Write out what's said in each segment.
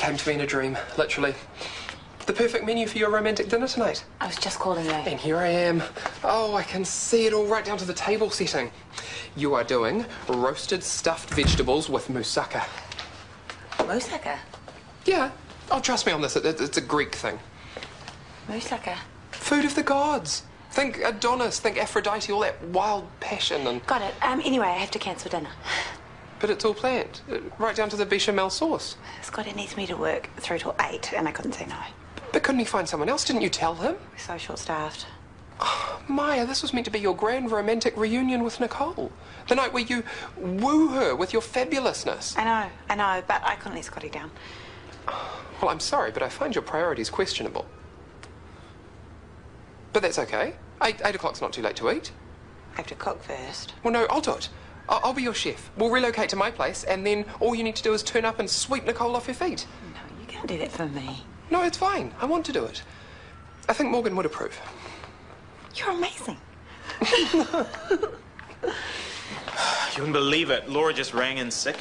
came to me in a dream, literally. The perfect menu for your romantic dinner tonight. I was just calling you. And here I am. Oh, I can see it all right down to the table setting. You are doing roasted stuffed vegetables with moussaka. Moussaka? Yeah. Oh, trust me on this. It's a Greek thing. Moussaka? Food of the gods. Think Adonis, think Aphrodite, all that wild passion and... Got it. Anyway, I have to cancel dinner. But it's all planned, right down to the bechamel sauce. Scotty needs me to work through till 8, and I couldn't say no. But couldn't he find someone else? Didn't you tell him? We're so short-staffed. Oh, Maya, this was meant to be your grand romantic reunion with Nicole. The night where you woo her with your fabulousness. I know, but I couldn't let Scotty down. Well, I'm sorry, but I find your priorities questionable. But that's okay. 8 o'clock's not too late to eat. I have to cook first. Well, no, I'll do it. I'll be your chef. We'll relocate to my place, and then all you need to do is turn up and sweep Nicole off her feet. No, you can't do that for me. No, it's fine. I want to do it. I think Morgan would approve. You're amazing. You wouldn't believe it. Laura just rang in sick.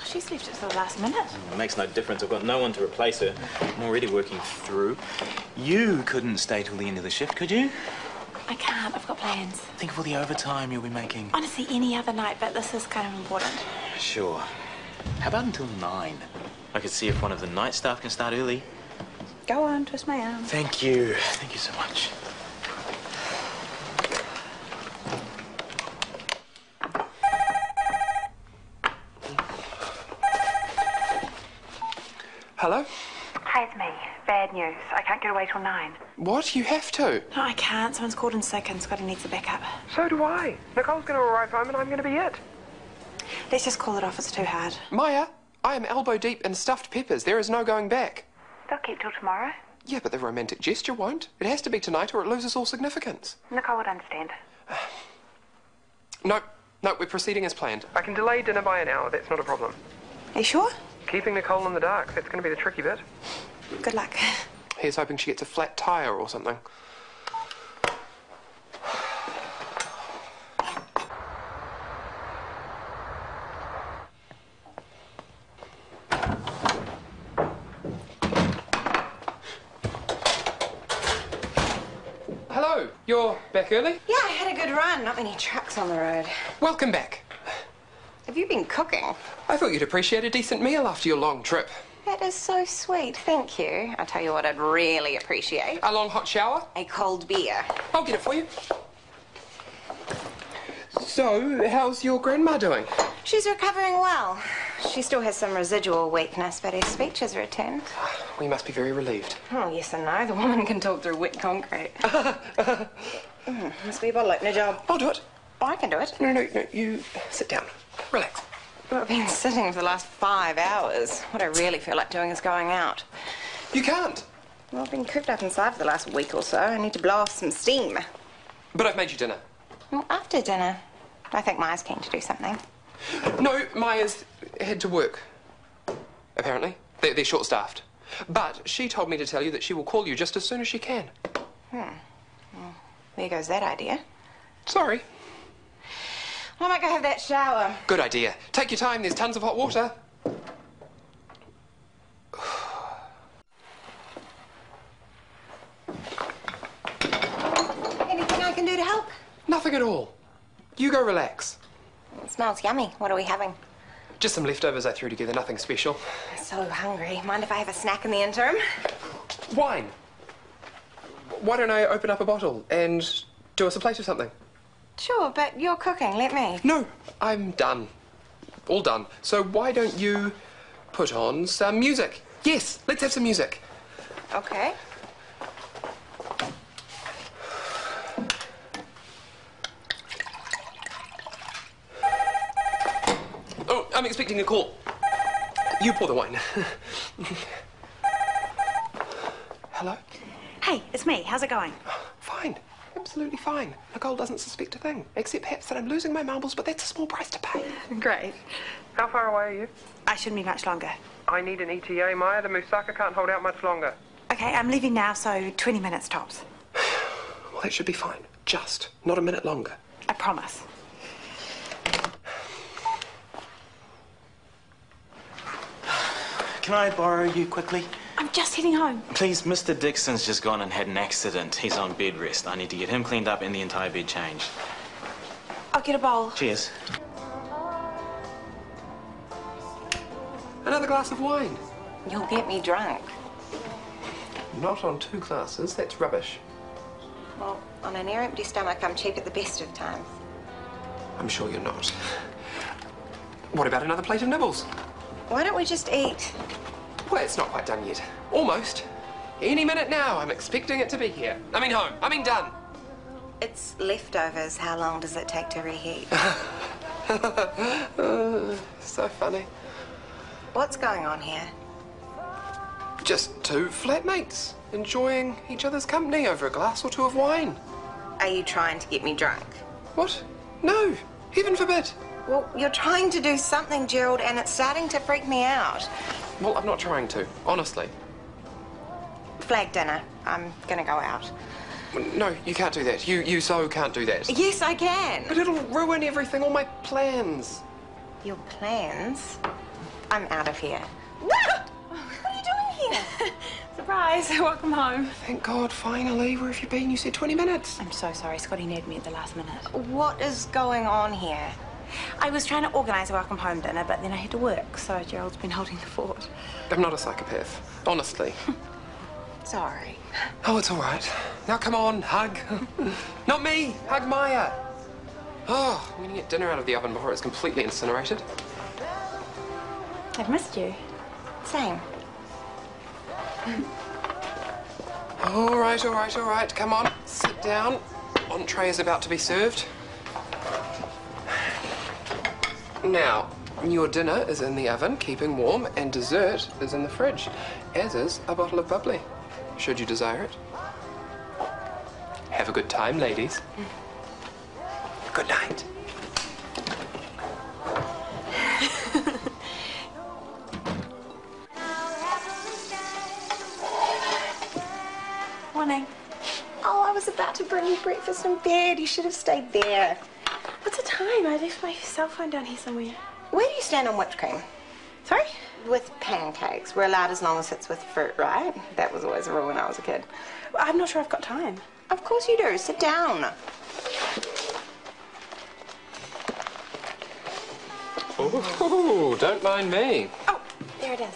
She's left it to the last minute. It makes no difference. I've got no one to replace her. I'm already working through. You couldn't stay till the end of the shift, could you? I can't. I've got plans. Think of all the overtime you'll be making. Honestly, any other night, but this is kind of important. Sure. How about until 9? I could see if one of the night staff can start early. Go on, twist my arm. Thank you. Thank you so much. Hello? Hi, it's me. Bad news. I can't get away till 9. What? You have to? No, I can't. Someone's called in sick and Scotty needs a backup. So do I. Nicole's going to arrive home and I'm going to be it. Let's just call it off. It's too hard. Maya, I am elbow deep in stuffed peppers. There is no going back. They'll keep till tomorrow. Yeah, but the romantic gesture won't. It has to be tonight or it loses all significance. Nicole would understand. No, we're proceeding as planned. I can delay dinner by an hour. That's not a problem. Are you sure? Keeping Nicole in the dark, that's going to be the tricky bit. Good luck. Here's hoping she gets a flat tire or something. Hello, you're back early? Yeah, I had a good run. Not many trucks on the road. Welcome back. Have you been cooking? I thought you'd appreciate a decent meal after your long trip. That is so sweet, thank you. I'll tell you what I'd really appreciate. A long hot shower? A cold beer. I'll get it for you. So, how's your grandma doing? She's recovering well. She still has some residual weakness, but her speech has returned. We must be very relieved. Oh, yes and no. The woman can talk through wet concrete. Must be a bottle opener job. I'll do it. Oh, I can do it. No, you sit down. Relax. Well, I've been sitting for the last 5 hours. What I really feel like doing is going out. You can't. Well, I've been cooped up inside for the last week or so. I need to blow off some steam. But I've made you dinner. Well, after dinner. I think Maya's keen to do something. No, Maya's had to work. Apparently. They're short-staffed. But she told me to tell you that she will call you just as soon as she can. Well, there goes that idea. Sorry. I might go have that shower. Good idea. Take your time, there's tons of hot water. Anything I can do to help? Nothing at all. You go relax. It smells yummy. What are we having? Just some leftovers I threw together, nothing special. I'm so hungry. Mind if I have a snack in the interim? Wine. Why don't I open up a bottle and do us a plate of something? Sure, but you're cooking. Let me. No, I'm done. All done. So why don't you put on some music? Yes, let's have some music. Okay. Oh, I'm expecting a call. You pour the wine. Hello? Hey, it's me. How's it going? Fine. Absolutely fine. Nicole doesn't suspect a thing, except perhaps that I'm losing my marbles, but that's a small price to pay. Great. How far away are you? I shouldn't be much longer. I need an ETA, Maya. The moussaka can't hold out much longer. Okay, I'm leaving now, so 20 minutes tops. Well, that should be fine. Just not a minute longer. I promise. Come can I borrow you quickly? I'm just heading home. Please, Mr. Dixon's just gone and had an accident. He's on bed rest. I need to get him cleaned up and the entire bed changed. I'll get a bowl. Cheers. Another glass of wine. You'll get me drunk. Not on 2 glasses, that's rubbish. Well, on an air-empty stomach, I'm cheap at the best of times. I'm sure you're not. What about another plate of nibbles? Why don't we just eat? Well, it's not quite done yet. Almost. Any minute now, I'm expecting it to be here. I mean home. I mean done. It's leftovers. How long does it take to reheat? So funny. What's going on here? Just 2 flatmates enjoying each other's company over a glass or 2 of wine. Are you trying to get me drunk? What? No. Heaven forbid. Well, you're trying to do something, Gerald, and it's starting to freak me out. Well, I'm not trying to, honestly. Flag dinner. I'm gonna go out. No, you can't do that. You so can't do that. Yes, I can. But it'll ruin everything, all my plans. Your plans? I'm out of here. What are you doing here? Surprise. Welcome home. Thank God, finally. Where have you been? You said 20 minutes. I'm so sorry. Scotty needed me at the last minute. What is going on here? I was trying to organise a welcome home dinner, but then I had to work, so Gerald's been holding the fort. I'm not a psychopath, honestly. Sorry. Oh, it's all right. Now, come on, hug. Not me, hug Maya. Oh, I'm gonna get dinner out of the oven before it's completely incinerated. I've missed you. Same. All right, all right, all right. Come on, sit down. Entree is about to be served. Now, your dinner is in the oven, keeping warm, and dessert is in the fridge, as is a bottle of bubbly, should you desire it. Have a good time, ladies. Good night. Morning. Oh, I was about to bring you breakfast in bed. You should have stayed there. What's the time? I left my cell phone down here somewhere. Where do you stand on whipped cream? Sorry? With pancakes. We're allowed as long as it's with fruit, right? That was always a rule when I was a kid. I'm not sure I've got time. Of course you do. Sit down. Ooh, don't mind me. Oh, there it is.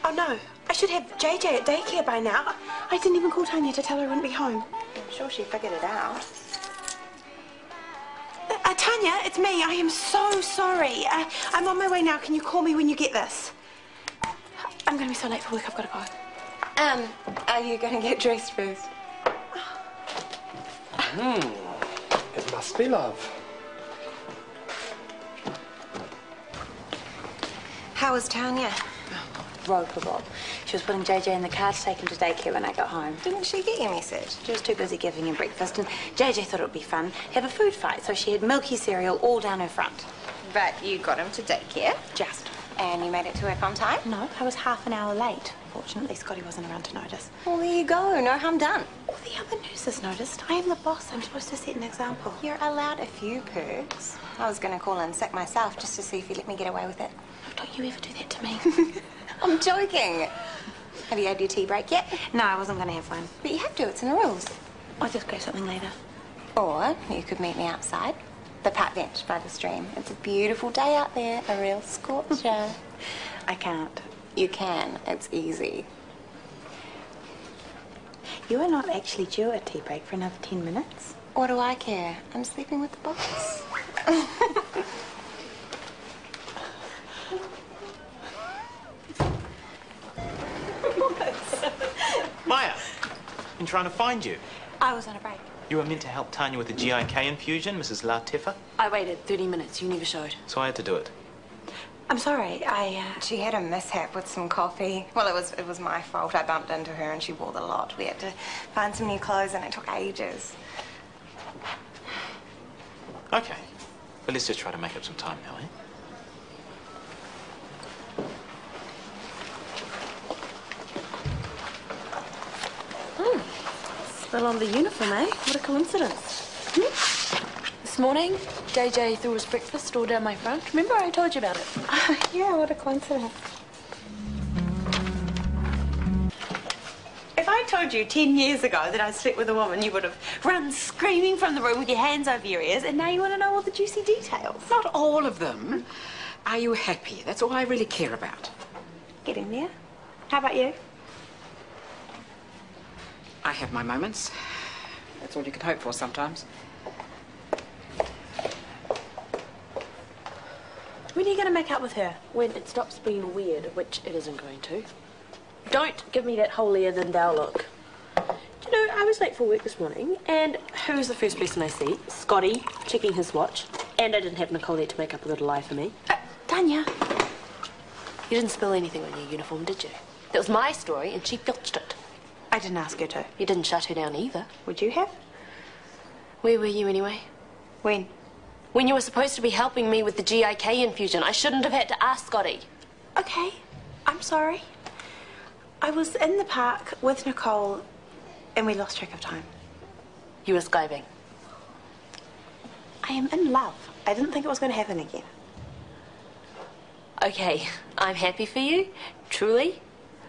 Oh, no. I should have JJ at daycare by now. I didn't even call Tanya to tell her I wouldn't be home. I'm sure she figured it out. Tanya, it's me. I am so sorry. I'm on my way now. Can you call me when you get this? I'm going to be so late for work. I've got to go. Are you going to get dressed first? It must be love. How was Tanya? Ropeable. She was putting JJ in the car to take him to daycare when I got home. Didn't she get your message? She was too busy giving him breakfast, and JJ thought it would be fun, have a food fight, so she had milky cereal all down her front. But you got him to daycare? Just. And you made it to work on time? No, I was half an hour late. Fortunately, Scotty wasn't around to notice. Well, there you go. No harm done. All the other nurses noticed. I am the boss. I'm supposed to set an example. You're allowed a few perks. I was going to call in sick myself just to see if you let me get away with it. Don't you ever do that to me. I'm joking. Have you had your tea break yet? No, I wasn't going to have one. But you have to. It's in the rules. I'll just grab something later. Or you could meet me outside. The park bench by the stream. It's a beautiful day out there. A real scorcher. I can't. You can. It's easy. You are not actually due a tea break for another 10 minutes. What do I care? I'm sleeping with the boss. Maya, been trying to find you. I was on a break. You were meant to help Tanya with the GIK infusion, Mrs. Latefa, I waited 30 minutes. You never showed. so I had to do it. I'm sorry. She had a mishap with some coffee. Well, it was my fault. I bumped into her and she wore the lot. We had to find some new clothes and it took ages. Okay, but let's just try to make up some time now, eh? Still on the uniform, eh? What a coincidence. The This morning, JJ threw his breakfast all down my front. Remember I told you about it? Yeah, what a coincidence. If I told you 10 years ago that I slept with a woman, you would have run screaming from the room with your hands over your ears, and now you want to know all the juicy details. Not all of them. Are you happy? That's all I really care about. Getting there. How about you? I have my moments. That's all you can hope for sometimes. When are you going to make up with her? When it stops being weird, which it isn't going to. Don't give me that holier-than-thou look. Do you know, I was late for work this morning, and who was the first person I see? Scotty, checking his watch. And I didn't have Nicole there to make up a little lie for me. Tanya, you didn't spill anything on your uniform, did you? That was my story, and she filched it. I didn't ask her to. You didn't shut her down either. Would you have? Where were you anyway? When? When you were supposed to be helping me with the GIK infusion. I shouldn't have had to ask Scotty. Okay, I'm sorry. I was in the park with Nicole and we lost track of time. You were skiving. I am in love. I didn't think it was going to happen again. Okay, I'm happy for you, truly.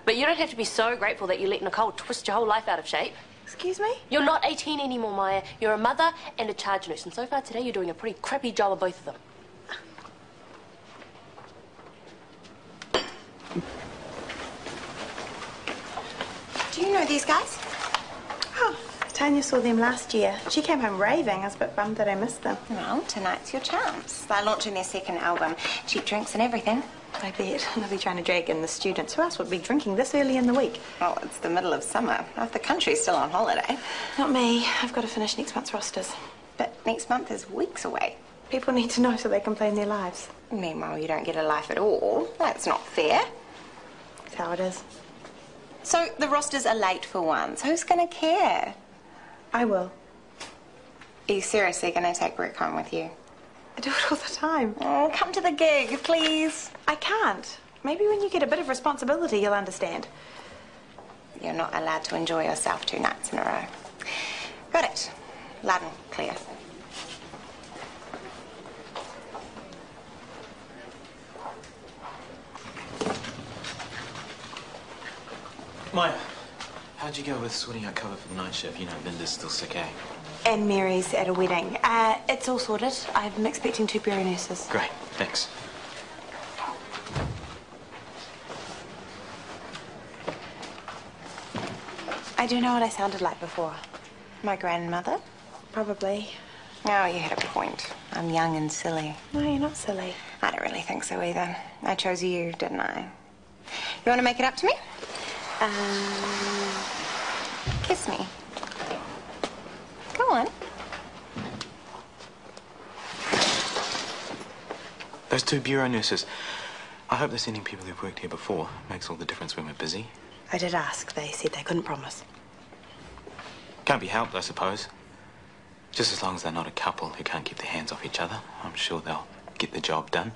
But you don't have to be so grateful that you let Nicole twist your whole life out of shape. Excuse me? You're not 18 anymore, Maia. You're a mother and a charge nurse. And so far today, you're doing a pretty crappy job of both of them. Do you know these guys? Oh, Tanya saw them last year. She came home raving. I was a bit bummed that I missed them. Well, tonight's your chance. They're launching their second album. Cheap drinks and everything. I bet. They'll be trying to drag in the students. Who else would be drinking this early in the week? Well, it's the middle of summer. Half the country's still on holiday. Not me. I've got to finish next month's rosters. But next month is weeks away. People need to know so they can plan their lives. Meanwhile, you don't get a life at all. That's not fair. That's how it is. So the rosters are late for once. Who's going to care? I will. Are you seriously going to take work home with you? I do it all the time. Oh, come to the gig, please. I can't. Maybe when you get a bit of responsibility, you'll understand. You're not allowed to enjoy yourself 2 nights in a row. Got it. Loud and clear. Maia, how'd you go with sorting out cover for the night shift? You know, Linda's still sick, eh? And Mary's at a wedding. It's all sorted. I'm expecting 2 bureau nurses. Great, thanks. I do know what I sounded like before. My grandmother? Probably. Oh, you had a point. I'm young and silly. No, you're not silly. I don't really think so either. I chose you, didn't I? You want to make it up to me? Kiss me. Go on. Those 2 bureau nurses. I hope they're sending people who've worked here before. Makes all the difference when we're busy. I did ask. They said they couldn't promise. Can't be helped, I suppose. Just as long as they're not a couple who can't keep their hands off each other, I'm sure they'll get the job done.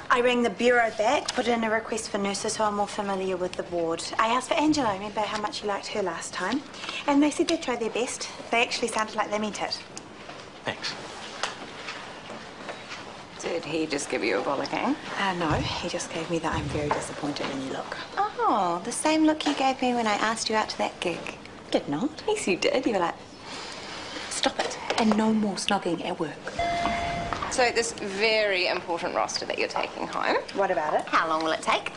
I rang the bureau back, put in a request for nurses who are more familiar with the ward. I asked for Angela, remember how much you liked her last time? And they said they'd try their best. They actually sounded like they meant it. Thanks. Did he just give you a bollocking? No, he just gave me the I'm very disappointed in you look. Oh, the same look you gave me when I asked you out to that gig. Did not. Yes, you did. You were like, Stop it. And no more snogging at work. so this very important roster that you're taking home, What about it? how long will it take?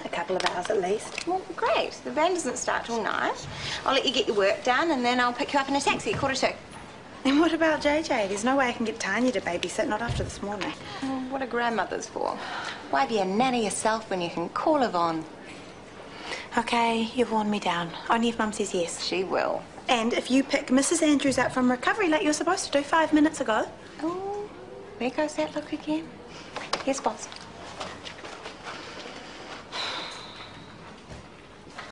A couple of hours at least. Well, great. The band doesn't start till 9. I'll let you get your work done and then I'll pick you up in a taxi at 1:45. And what about JJ? There's no way I can get Tanya to babysit, not after this morning. Well, what are grandmothers for? Why be a nanny yourself when you can call Yvonne? Okay, you've worn me down. Only if Mum says yes. She will. And if you pick Mrs. Andrews up from recovery like you're supposed to do 5 minutes ago. Oh, there goes that look again. Yes, boss.